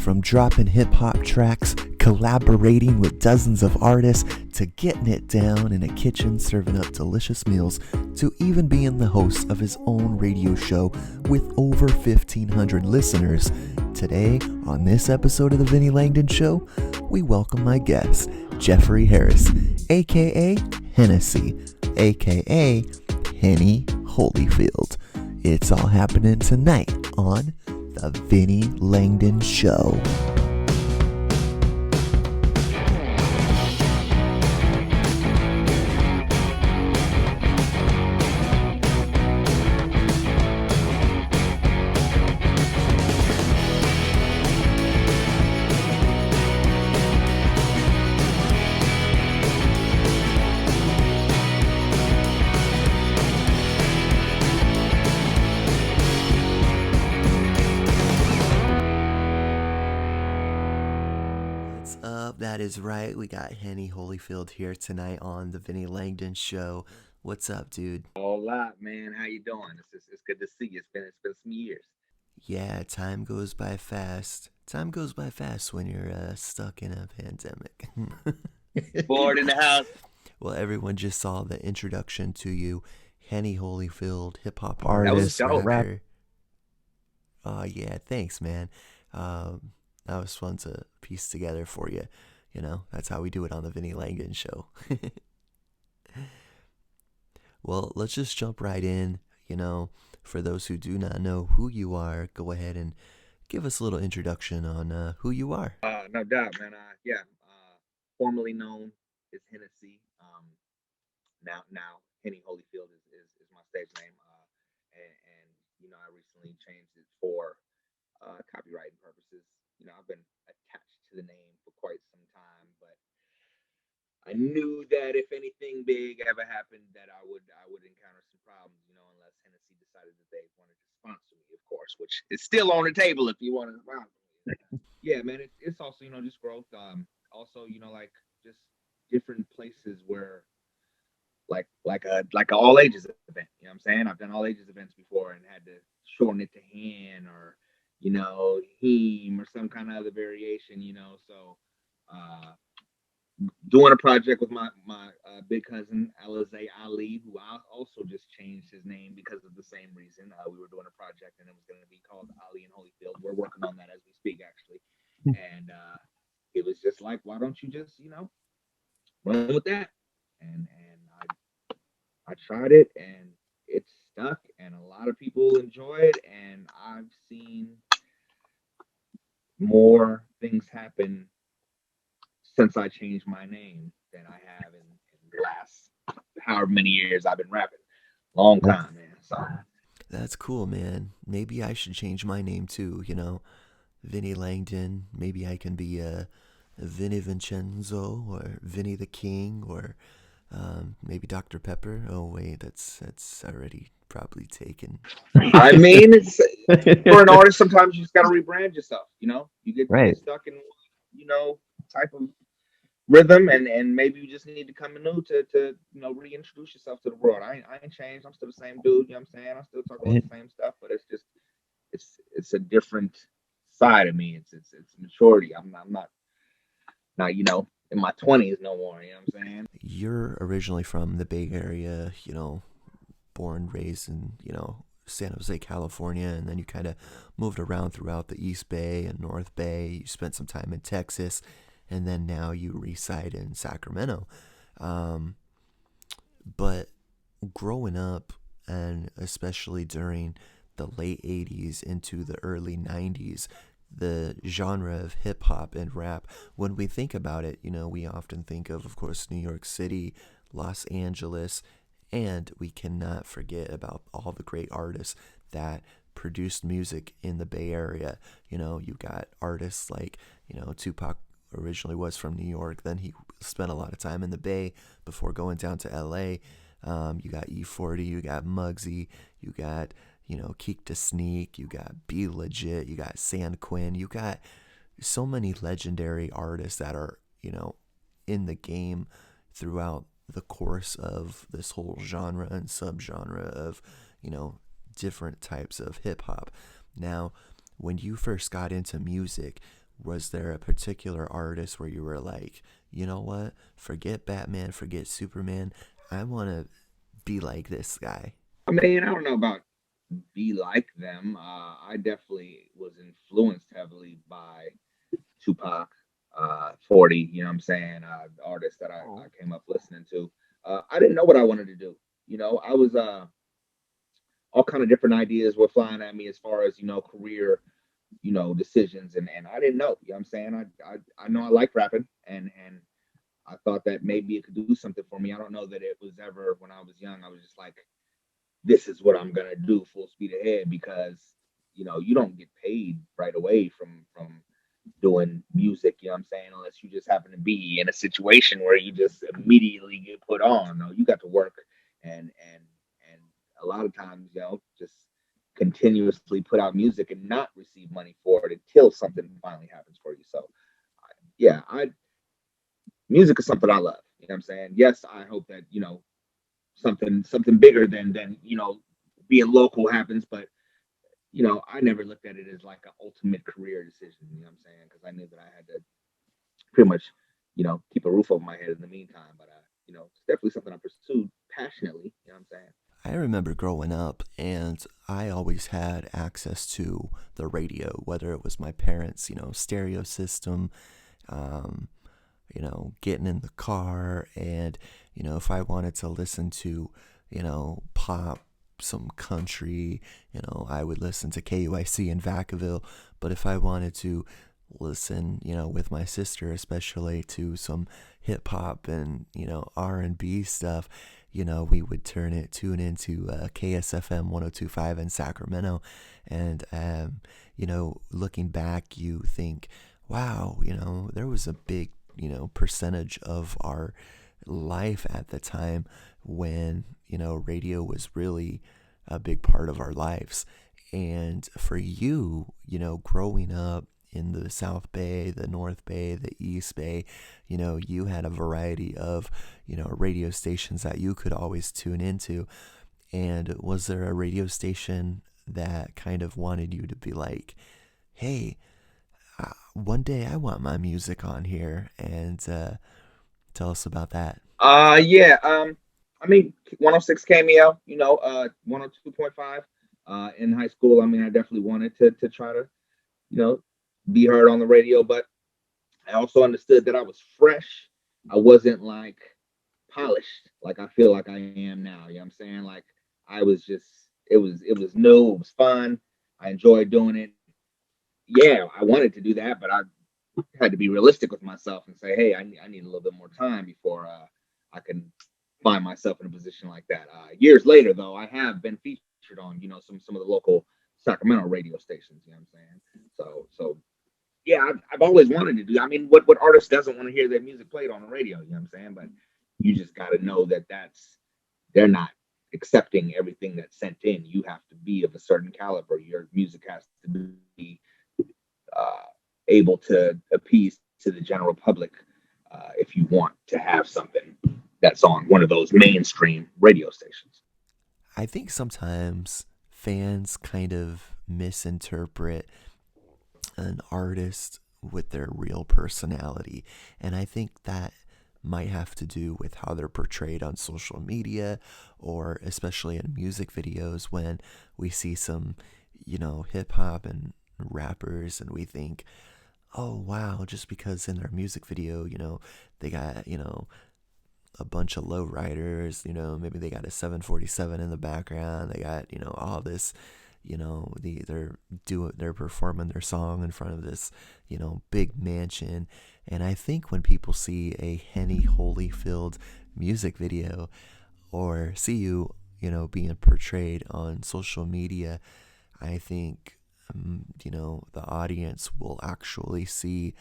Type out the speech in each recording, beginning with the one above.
From dropping hip-hop tracks, collaborating with dozens of artists, to getting it down in a kitchen serving up delicious meals, to even being the host of his own radio show with over 1,500 listeners. Today, on this episode of the Vinnie Langdon Show, we welcome my guest, Jeffrey Harris, aka Hennessy, aka Henny Holyfield. It's all happening tonight on the Vinnie Langdon Show. That is right. We got Henny Holyfield here tonight on the Vinnie Langdon Show. What's up, dude? A lot, man. How you doing? It's good to see you. It's been some years. Yeah, time goes by fast. Time goes by fast when you're stuck in a pandemic. Bored in the house. Well, everyone just saw the introduction to you, Henny Holyfield, hip hop That was artist, dope. rapper. Oh yeah, thanks, man. That was fun to piece together for you. You know, that's how we do it on the Vinnie Langdon Show. Well, let's just jump right in. You know, for those who do not know who you are, go ahead and give us a little introduction on who you are. No doubt, man. Formerly known as Hennessy. Now Henny Holyfield is my stage name. And I recently changed it for copywriting purposes. I've been attached to the name for quite some time, but I knew that if anything big ever happened, that I would encounter some problems, unless Hennessy decided that they wanted to sponsor me, of course, which is still on the table if you want to sponsor me. Yeah, man, it's also just growth. Also, like just different places where like a all ages event. You know what I'm saying? I've done all ages events before and had to shorten it to hen or heme or some kind of other variation. So doing a project with my big cousin Alizé Ali, who I also just changed his name because of the same reason. We were doing a project and it was going to be called Ali and Holyfield. We're working on that as we speak, actually. And it was just like, why don't you just run with that? And I tried it and it stuck, and a lot of people enjoy it, and I've seen more things happen since I changed my name than I have in the last however many years I've been rapping. Long time, man. So That's cool, man. Maybe I should change my name too, Vinnie Langdon. Maybe I can be Vinnie Vincenzo or Vinnie the King or maybe Dr. Pepper. Oh wait, that's already probably taken. I mean, it's for an artist. Sometimes you just got to rebrand yourself. You get stuck in type of rhythm, and maybe you just need to come anew to reintroduce yourself to the world. I ain't changed. I'm still the same dude. You know what I'm saying? I still talk about the same stuff, but it's just it's a different side of me. It's maturity. I'm not in my 20s no more. You know what I'm saying? You're originally from the Bay Area, born, raised in, San Jose, California, and then you kind of moved around throughout the East Bay and North Bay. You spent some time in Texas, and then now you reside in Sacramento. But growing up, and especially during the late 80s into the early 90s, the genre of hip hop and rap, when we think about it, we often think of course, New York City, Los Angeles, and we cannot forget about all the great artists that produced music in the Bay Area. You got artists like, Tupac originally was from New York, then he spent a lot of time in the Bay before going down to LA. You got E40, you got Muggsy, you got Keek the Sneak, you got Be Legit, you got San Quinn, you got so many legendary artists that are, in the game throughout the course of this whole genre and subgenre of, different types of hip hop. Now, when you first got into music, was there a particular artist where you were like, you know what? Forget Batman, forget Superman. I want to be like this guy. I mean, I don't know about be like them. I definitely was influenced heavily by Tupac, 40, you know what I'm saying? Artists that I Oh. came up listening to. I didn't know what I wanted to do. I was all kind of different ideas were flying at me as far as, career, decisions, and I didn't know, you know what I'm saying? I know I like rapping, and I thought that maybe it could do something for me. I don't know that it was ever when I was young, I was just like, this is what I'm gonna do full speed ahead, because you don't get paid right away from doing music, you know what I'm saying, unless you just happen to be in a situation where you just immediately get put on. No, you got to work, and a lot of times, just continuously put out music and not receive money for it until something finally happens for you. So yeah, I music is something I love. You know what I'm saying? Yes, I hope that, something bigger than being local happens, but I never looked at it as like an ultimate career decision, you know what I'm saying? Because I knew that I had to pretty much, keep a roof over my head in the meantime. But it's definitely something I pursued passionately. You know what I'm saying? I remember growing up, and I always had access to the radio, whether it was my parents', stereo system, um, getting in the car, and, if I wanted to listen to, pop, some country, I would listen to KUIC in Vacaville. But if I wanted to listen, with my sister, especially to some hip hop and, R&B stuff, we would tune into KSFM 1025 in Sacramento. And, looking back, you think, wow, there was a big, percentage of our life at the time when, radio was really a big part of our lives. And for you, growing up in the South Bay, the North Bay, the East Bay, you had a variety of, radio stations that you could always tune into. And was there a radio station that kind of wanted you to be like, hey, one day I want my music on here? And tell us about that. Yeah. I mean, 106 Cameo. 102.5. In high school, I mean, I definitely wanted to try to, you know, be heard on the radio, but I also understood that I was fresh. I wasn't like polished like I feel like I am now. You know what I'm saying? Like I was just it was new, it was fun. I enjoyed doing it. Yeah, I wanted to do that, but I had to be realistic with myself and say, hey, I need a little bit more time before I can find myself in a position like that. Years later, though, I have been featured on some of the local Sacramento radio stations. You know what I'm saying? So yeah, I've always wanted to do. I mean, what artist doesn't want to hear their music played on the radio? You know what I'm saying? But you just got to know that they're not accepting everything that's sent in. You have to be of a certain caliber. Your music has to be able to appease to the general public if you want to have something that's on one of those mainstream radio stations. I think sometimes fans kind of misinterpret an artist with their real personality. And I think that might have to do with how they're portrayed on social media, or especially in music videos when we see some, hip hop and rappers, and we think, oh wow, just because in their music video, they got, a bunch of lowriders, maybe they got a 747 in the background, they got, all this, they're performing their song in front of this, big mansion. And I think when people see a Henny Holyfield music video, or see you, being portrayed on social media, I think, the audience will actually see,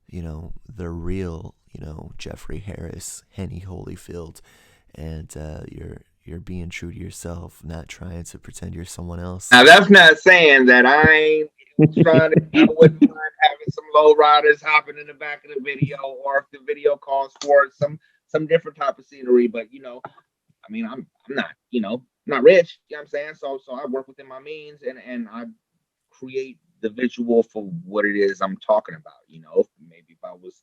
the real, Jeffrey Harris, Henny Holyfield, and you're being true to yourself, not trying to pretend you're someone else. Now that's not saying that I ain't trying to. I wouldn't mind having some low riders hopping in the back of the video, or if the video calls for it, some different type of scenery. But I mean, I'm not not rich. You know what I'm saying? So I work within my means, and I create the visual for what it is I'm talking about. You know, maybe if I was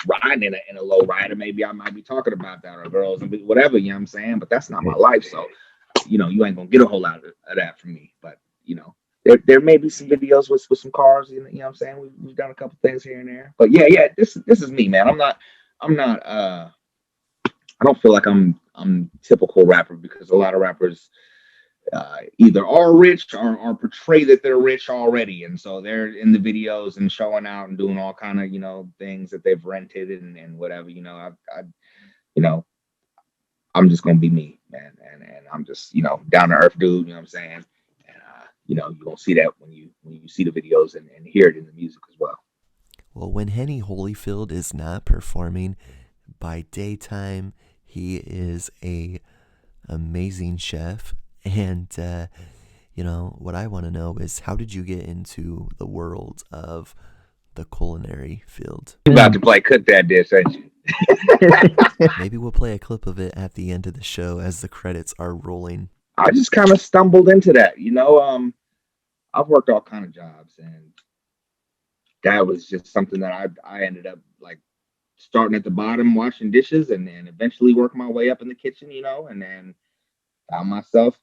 riding in a low rider, maybe I might be talking about that, or girls and whatever. You know what I'm saying? But that's not my life, so you ain't gonna get a whole lot of that from me. But there may be some videos with some cars. You know what I'm saying? We've done a couple things here and there. But yeah, this is me, man. I'm not. I don't feel like I'm typical rapper because a lot of rappers either are rich or portray that they're rich already, and so they're in the videos and showing out and doing all kind of things that they've rented and whatever. You know I'm just gonna be me, man, and I'm just down to earth dude. You know what I'm saying? And you gonna see that when you see the videos and hear it in the music as well. Well, when Henny Holyfield is not performing, by daytime, he is a amazing chef. And what I want to know is, how did you get into the world of the culinary field? You about to play cook that dish, ain't you? Maybe we'll play a clip of it at the end of the show as the credits are rolling. I just kind of stumbled into that. I've worked all kind of jobs, and that was just something that I ended up like starting at the bottom, washing dishes, and eventually work my way up in the kitchen. And then found myself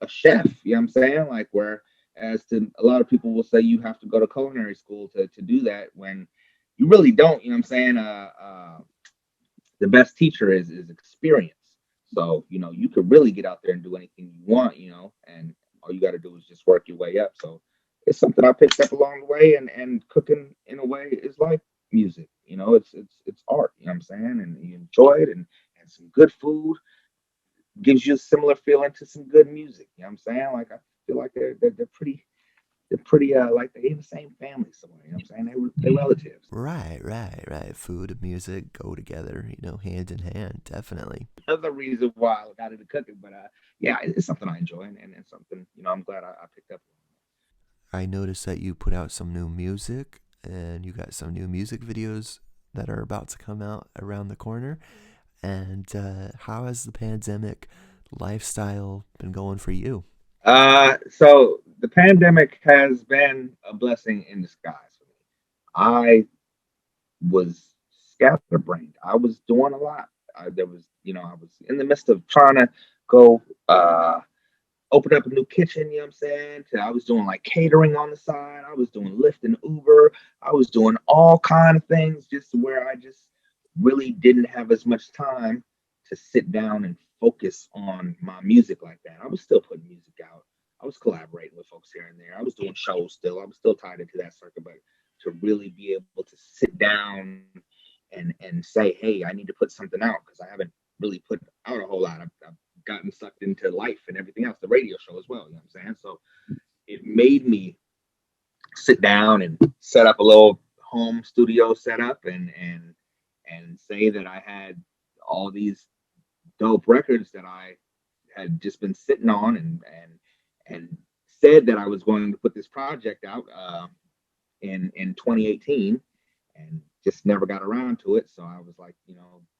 a chef. You know what I'm saying? Like, where as to a lot of people will say you have to go to culinary school to do that, when you really don't. You know what I'm saying? The best teacher is experience. So you could really get out there and do anything you want. And all you got to do is just work your way up. So it's something I picked up along the way, and cooking in a way is like music. It's art. You know what I'm saying? And you enjoy it, and some good food gives you a similar feeling to some good music. You know what I'm saying? Like, I feel like they're pretty like they're in the same family somewhere. You know what I'm saying? They're relatives. Right, right, right. Food and music go together, hand in hand, definitely. Another reason why I got into cooking, but yeah, it's something I enjoy, and it's something I'm glad I picked up. I noticed that you put out some new music and you got some new music videos that are about to come out around the corner. And how has the pandemic lifestyle been going for you? So the pandemic has been a blessing in disguise for me. I was scatterbrained. I was doing a lot. I was in the midst of trying to go open up a new kitchen. You know what I'm saying? I was doing like catering on the side. I was doing Lyft and Uber. I was doing all kind of things just where I just really didn't have as much time to sit down and focus on my music like that. I was still putting music out. I was collaborating with folks here and there. I was doing shows still. I was still tied into that circuit, but to really be able to sit down and say, hey, I need to put something out because I haven't really put out a whole lot. I've gotten sucked into life and everything else, the radio show as well. You know what I'm saying? So it made me sit down and set up a little home studio setup and say that I had all these dope records that I had just been sitting on and said that I was going to put this project out in 2018 and just never got around to it. So I was like,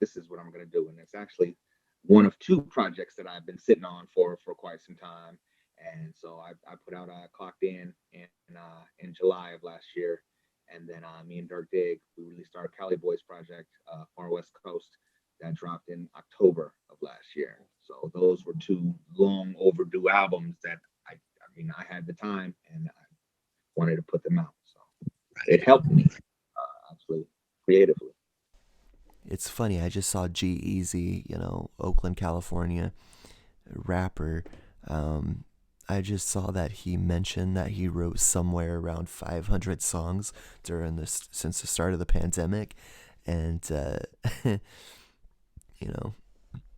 this is what I'm going to do. And it's actually one of two projects that I've been sitting on for quite some time. And so I put out Clocked in July of last year. And then me and Dirk Dig, we released our Cali Boys project, Far West Coast, that dropped in October of last year. So those were two long overdue albums that I had the time and I wanted to put them out. So it helped me actually creatively. It's funny, I just saw G Easy, Oakland, California rapper. Um, I just saw that he mentioned that he wrote somewhere around 500 songs during this since the start of the pandemic, and you know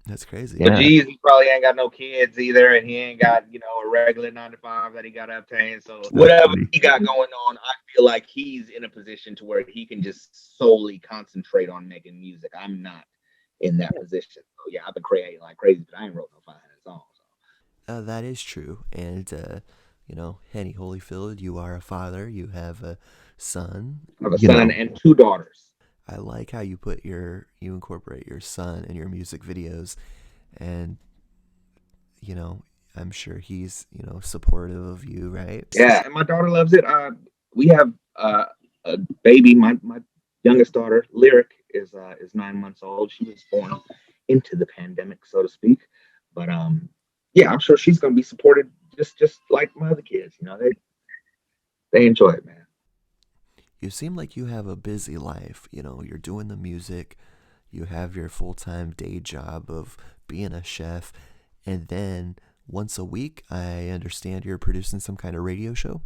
that's crazy. But Jeezy probably ain't got no kids either, and he ain't got a regular 9 to 5 that he got to obtain. So whatever he got going on, I feel like he's in a position to where he can just solely concentrate on making music. I'm not in that position. So yeah, I've been creating like crazy, but I ain't wrote no 500 songs. So. That is true, and Henny Holyfield, you are a father. You have a son. I have a son and 2 daughters. I like how you incorporate your son in your music videos, and I'm sure he's supportive of you, right? Yeah, and my daughter loves it. we have a baby. My youngest daughter, Lyric, is 9 months old. She was born into the pandemic, so to speak. But yeah, I'm sure she's gonna be supported just like my other kids. You know, they enjoy it, man. You seem like you have a busy life. You're doing the music, you have your full time day job of being a chef, and then once a week, I understand you're producing some kind of radio show.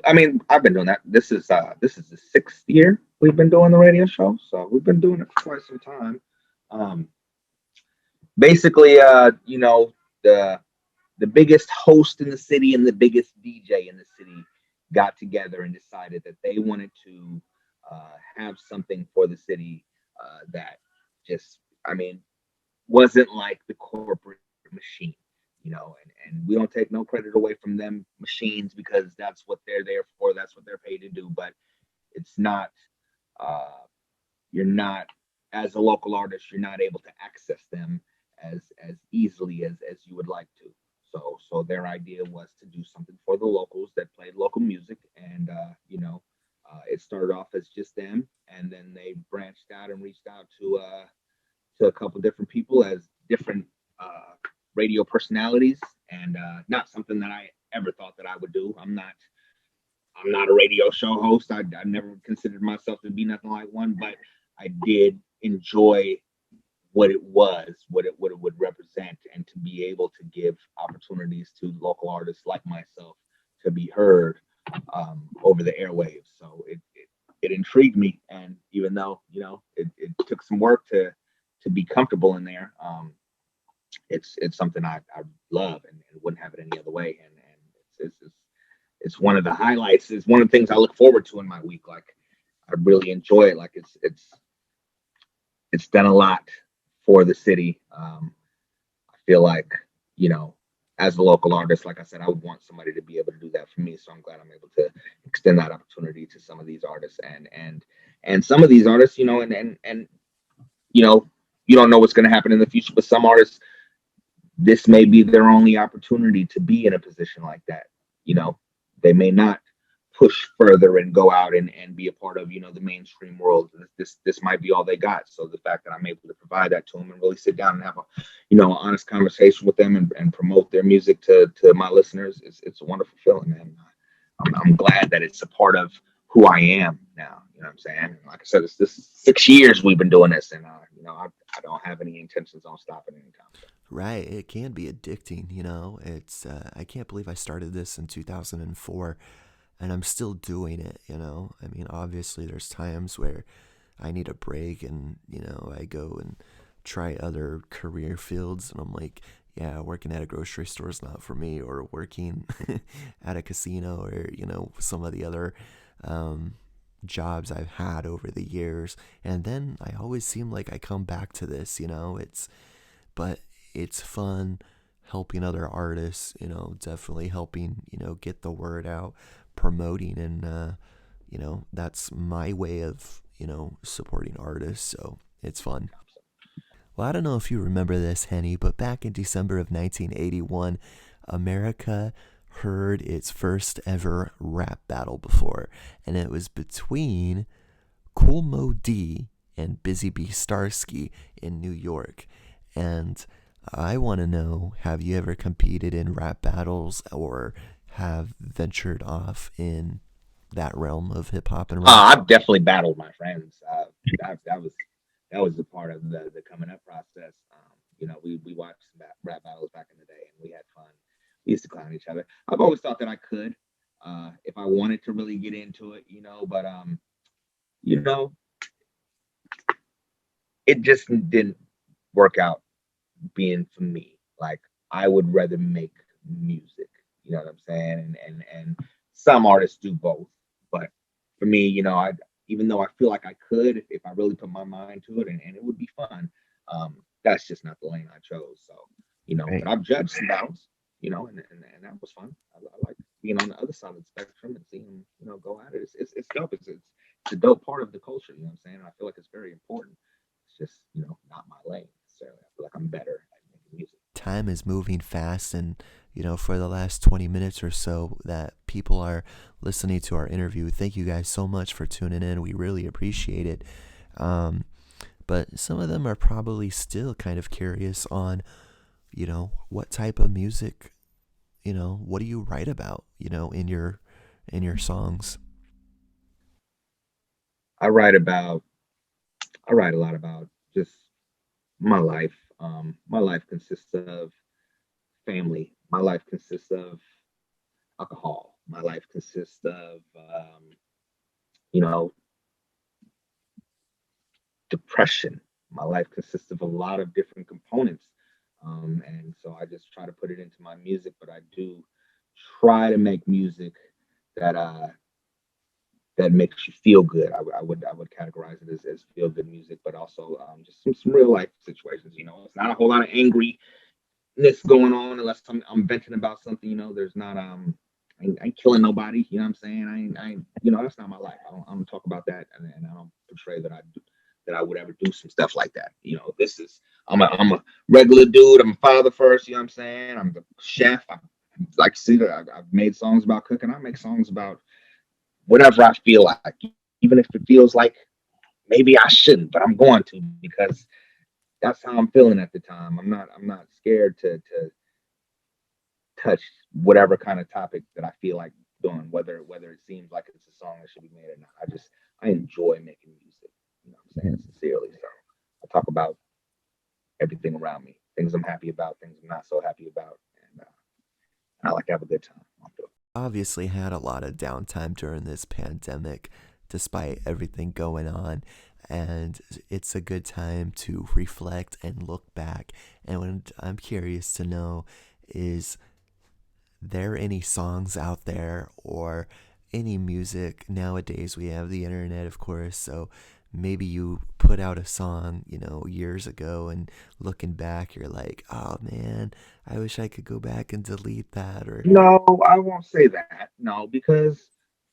I mean, I've been doing that. This is the 6th year we've been doing the radio show, so we've been doing it for quite some time. Um, basically, the the biggest host in the city and the biggest DJ in the city got together and decided that they wanted to have something for the city that just, I mean, wasn't like the corporate machine, and we don't take no credit away from them machines because that's what they're there for. That's what they're paid to do. But it's not, uh, you're not, as a local artist, you're not able to access them as easily as you would like to. So their idea was to do something for the locals that played local music, and it started off as just them, and then they branched out and reached out to a couple different people as different uh, radio personalities, and not something that I ever thought that I would do. I'm not a radio show host. I never considered myself to be nothing like one, but I did enjoy what it was, what it would represent, and to be able to give opportunities to local artists like myself to be heard over the airwaves. So it intrigued me, and even though it took some work to be comfortable in there, it's something I love and wouldn't have it any other way. And it's one of the highlights. It's one of the things I look forward to in my week. Like I really enjoy it. Like it's done a lot for the city. I feel like you know, as a local artist, like I said, I would want somebody to be able to do that for me. So I'm glad I'm able to extend that opportunity to some of these artists, and some of these artists, and you know, you don't know what's going to happen in the future. But some artists, this may be their only opportunity to be in a position like that. You know, they may not push further and go out and be a part of the mainstream world. This might be all they got. So the fact that I'm able to provide that to them and really sit down and have a honest conversation with them and promote their music to my listeners, it's a wonderful feeling, man. I'm glad that it's a part of who I am now. You know what I'm saying? And like I said, it's this 6 years we've been doing this, and I don't have any intentions on stopping anytime soon. Right, it can be addicting. It's I can't believe I started this in 2004 and I'm still doing it. I mean, obviously there's times where I need a break and, I go and try other career fields and I'm like, yeah, working at a grocery store is not for me, or working at a casino, or, some of the other um, jobs I've had over the years. And then I always seem like I come back to this. But it's fun helping other artists, definitely helping, get the word out, promoting, and, that's my way of, supporting artists. So it's fun. Well, I don't know if you remember this, Henny, but back in December of 1981, America heard its first ever rap battle before, and it was between Cool Mo D and Busy Bee Starsky in New York. And I want to know, have you ever competed in rap battles or have ventured off in that realm of hip hop and rap? I've definitely battled my friends. That was a part of the coming up process. We watched some rap battles back in the day, and we had fun. We used to clown each other. I've always thought that I could, if I wanted to really get into it, but you know, it just didn't work out being for me. Like I would rather make music. You know what I'm saying? And some artists do both, but for me, I even though I feel like I could, if I really put my mind to it, and it would be fun. That's just not the lane I chose. So but Right. I've judged some battles, and that was fun. I like being on the other side of the spectrum and seeing them, go at it. It's dope. It's a dope part of the culture. You know what I'm saying? And I feel like it's very important. It's just not my lane necessarily. I feel like I'm better at making music. Time is moving fast, and for the last 20 minutes or so that people are listening to our interview. Thank you guys so much for tuning in. We really appreciate it. Um, but some of them are probably still kind of curious on, what type of music, what do you write about, in your songs? I write about I write a lot about just my life. My life consists of family. My life consists of alcohol. My life consists of you know depression. My life consists of a lot of different components. And so I just try to put it into my music, but I do try to make music that that makes you feel good. I would categorize it as feel good music, but also just some real life situations. It's not a whole lot of angriness going on unless I'm venting about something. There's not I ain't killing nobody. You know what I'm saying? That's not my life. I don't talk about that, and I don't portray that I would ever do some stuff like that. This is I'm a regular dude. I'm a father first. You know what I'm saying? I'm the chef. I like to see that I've made songs about cooking. I make songs about whatever I feel like, even if it feels like maybe I shouldn't, but I'm going to because that's how I'm feeling at the time. I'm not scared to touch whatever kind of topic that I feel like doing, whether it seems like it's a song that should be made or not. I enjoy making music. What I'm saying, sincerely. So I talk about everything around me, things I'm happy about, things I'm not so happy about, and I like to have a good time. Obviously had a lot of downtime during this pandemic despite everything going on, and it's a good time to reflect and look back. And what I'm curious to know is, there any songs out there or any music nowadays? We have the internet, of course, so maybe you put out a song, years ago, and looking back you're like, oh man, I wish I could go back and delete that. Or No, I won't say that. No, because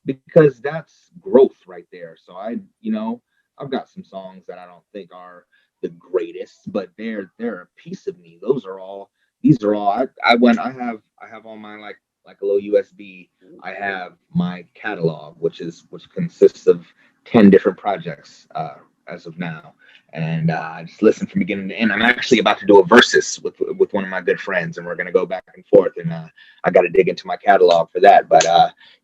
that's growth right there. So I've got some songs that I don't think are the greatest, but they're a piece of me. Those are all. These are all. I have on my like a little USB. I have my catalog, which consists of 10 different projects as of now, and I just listen from beginning to end. I'm actually about to do a versus with one of my good friends, and we're gonna go back and forth, and I got to dig into my catalog for that. But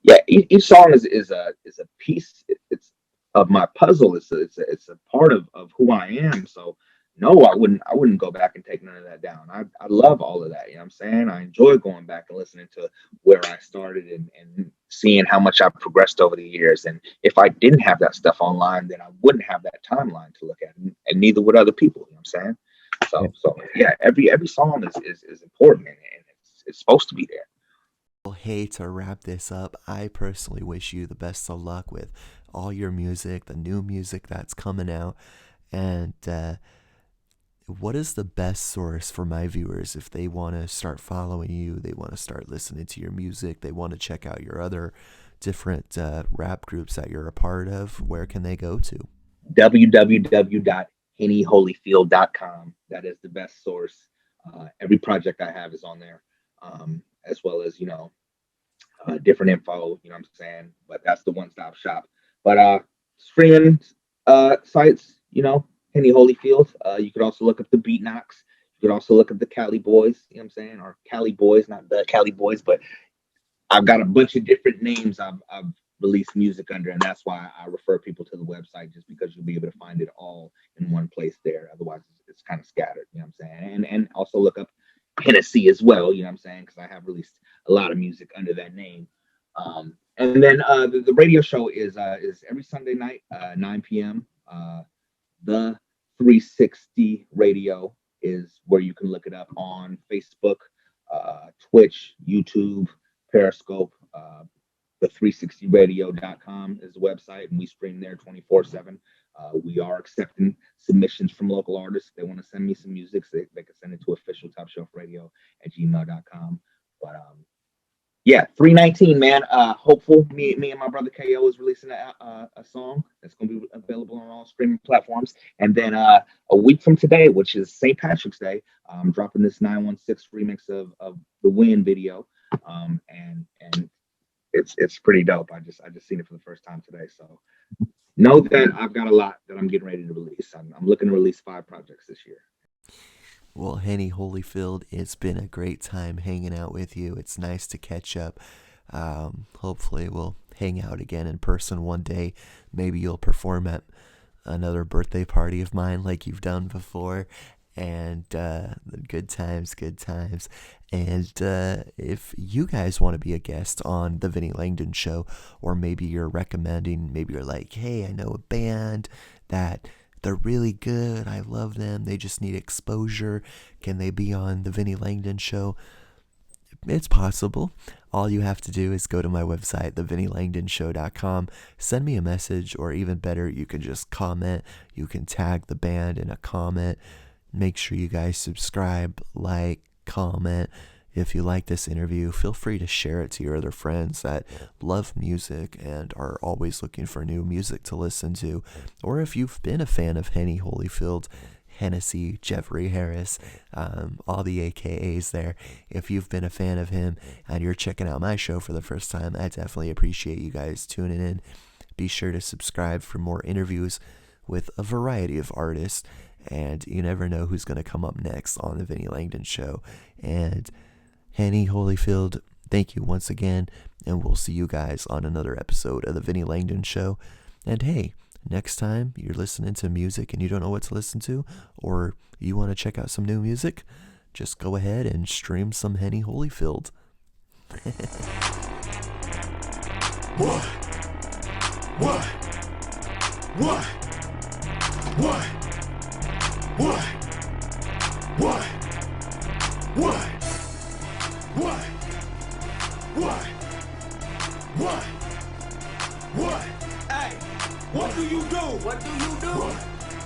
yeah, each song is a piece. It's of my puzzle. It's a part of who I am. So no, I wouldn't go back and take none of that down. I love all of that. You know what I'm saying? I enjoy going back and listening to where I started and seeing how much I've progressed over the years. And if I didn't have that stuff online, then I wouldn't have that timeline to look at, and neither would other people. You know what I'm saying? So yeah, every song is important, and it's supposed to be there. well, hey, to wrap this up, I personally wish you the best of luck with all your music, the new music that's coming out. And what is the best source for my viewers if they want to start following you, they want to start listening to your music, they want to check out your other different rap groups that you're a part of? Where can they go to? www.hennyholyfield.com. That is the best source. Every project I have is on there, as well as different info. You know what I'm saying? But that's the one-stop shop. But streaming sites, Henny Holyfield. You could also look up the Beat Knocks. You could also look at the Cali Boys. You know what I'm saying? Or Cali Boys, not the Cali Boys, but I've got a bunch of different names I've released music under, and that's why I refer people to the website, just because you'll be able to find it all in one place there. Otherwise, it's kind of scattered. You know what I'm saying? And also look up Hennessy as well. You know what I'm saying? Because I have released a lot of music under that name. And then the radio show is every Sunday night, 9 p.m. The 360 Radio is where you can look it up on Facebook, Twitch, YouTube, Periscope. The 360radio.com is the website, and we stream there 24/7. We are accepting submissions from local artists. If they want to send me some music, so they can send it to official top shelf radio at gmail.com. But Yeah, 319, man. Hopeful. Me and my brother KO is releasing a song that's gonna be available on all streaming platforms. And then a week from today, which is St. Patrick's Day, I'm dropping this 916 remix of the Win video. And it's pretty dope. I just seen it for the first time today. So know that I've got a lot that I'm getting ready to release. I'm looking to release 5 projects this year. Well, Henny Holyfield, it's been a great time hanging out with you. It's nice to catch up. Hopefully, we'll hang out again in person one day. Maybe you'll perform at another birthday party of mine like you've done before. And good times, good times. And if you guys want to be a guest on the Vinnie Langdon Show, or maybe you're recommending, maybe you're like, hey, I know a band that they're really good. I love them. They just need exposure. Can they be on the Vinnie Langdon Show? It's possible. All you have to do is go to my website, thevinnielangdonshow.com, send me a message, or even better, you can just comment. You can tag the band in a comment. Make sure you guys subscribe, like, comment. If you like this interview, feel free to share it to your other friends that love music and are always looking for new music to listen to. Or if you've been a fan of Henny Holyfield, Hennessy, Jeffrey Harris, all the AKAs there. If you've been a fan of him and you're checking out my show for the first time, I definitely appreciate you guys tuning in. Be sure to subscribe for more interviews with a variety of artists, and you never know who's going to come up next on the Vinnie Langdon Show. And Henny Holyfield, thank you once again, and we'll see you guys on another episode of the Vinnie Langdon Show. And hey, next time you're listening to music and you don't know what to listen to, or you want to check out some new music, just go ahead and stream some Henny Holyfield. What? What? What? What? What? What? What? What? What? What? What? Hey, what do you do? What do you do? What?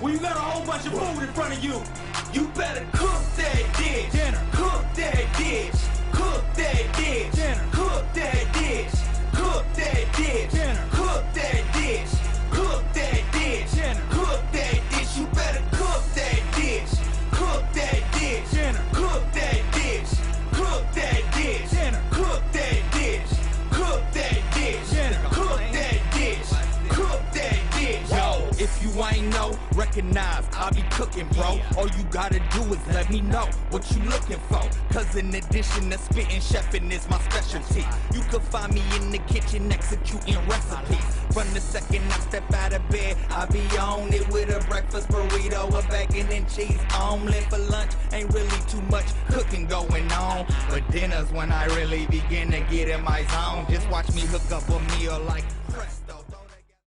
When you got a whole bunch of food in front of you, You better cook that dish. Dinner. Cook that dish. Cook that dish. Dinner. Cook that dish. Cook that dish. Dinner. Cook that dish. Cook that dish. Dinner. Cook that dish. You better cook that dish. Cook that dish. Dinner. Cook that dish. Cook that dish. Dinner. Cook that dish. Cook that dish. Dinner. Cook that dish. Cook that dish. yo, if you ain't know, recognize I be cooking, bro. All you gotta do is let me know what you looking for. Cause in addition to spitting, chefing is my specialty. You can find me in the kitchen executing recipes. From the second I step out of bed, I be on it with a breakfast burrito, a bacon and cheese omelet. For lunch, ain't really too much cooking going on. But dinner's when I really begin to get in my zone. Just watch me hook up a meal like